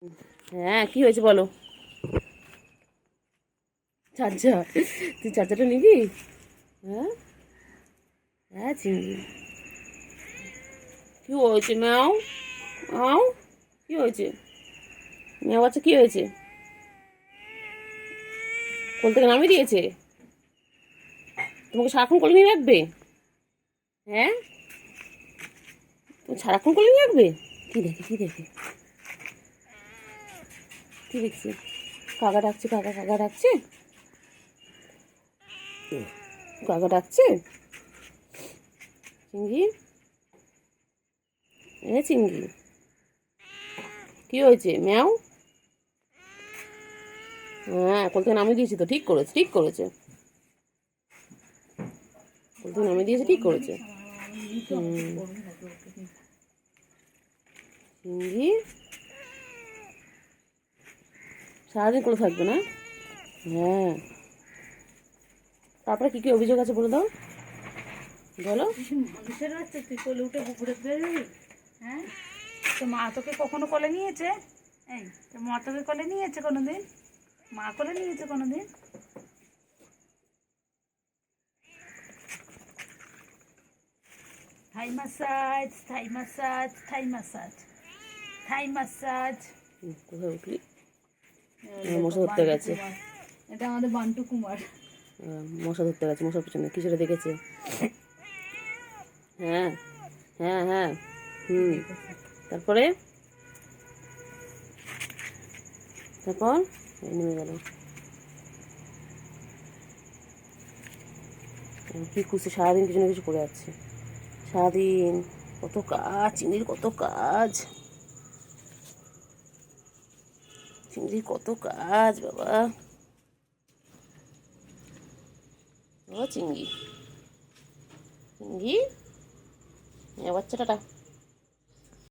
হ্যাঁ, কি হয়েছে বলো? চার্জার? তুই চার্জারটা নিবি? হ্যাঁ, হ্যাঁ চিংড়ি। কি হয়েছে ম্যাও? আও, কি হয়েছে? ম্যাও বাচ্চা কি হয়েছে? কোল থেকে নামিয়ে দিয়েছে? তোমাকে সারাক্ষণ কোলে নিয়ে রাখবে? হ্যাঁ, তুমি সারাক্ষণ কোলে নিয়ে রাখবে? কি দেখে, কি দেখে, কি দেখছি? কাকা ডাকছে, কাকা কাকা ডাকছে, কাকা ডাকছে। চিংড়ি, এ চিংড়ি, কি হয়েছে ম্যাও? হ্যাঁ, কোল থেকে নামিয়ে দিয়েছি তো, ঠিক করেছে, ঠিক করেছে। কোল থেকে নামিয়ে দিয়েছে, ঠিক করেছে। চিংড়ি সারাদিন কোলে থাকবে না? হ্যাঁ, তারপরে কি কি অভিযোগ আছে বলে দাও, বলো। মানুষের হচ্ছে তুই কোলে উঠে ঘুরে বেরোবি? হ্যাঁ, তো মা তোকে কখনো কোলে নিয়েছে? এই, তো মা তোকে কোলে নিয়েছে কোনোদিন? মা কোলে নিয়েছে কোনোদিন? থাই মাসাজ, থাই মাসাজ, থাই মাসাজ, থাই মাসাজ। কোথায় উঠলি? মশা ধরতে গেছে। এটা আমাদের বান্টু কুমার। মশা ধরতে গেছে, মশার পিছনে কিছু দেখেছে। হ্যাঁ, হ্যাঁ, হ্যাঁ, হুম। তারপরে, তারপর নেমে গেল। কি খুশি, সারাদিন কিছু না কিছু করে যাচ্ছে। সারাদিন কত কাজ, চিংড়ির কত কাজ, চিংড়ির কত কাজ বাবা। ও চিংড়ি, চিংড়ি, বাচ্চাটা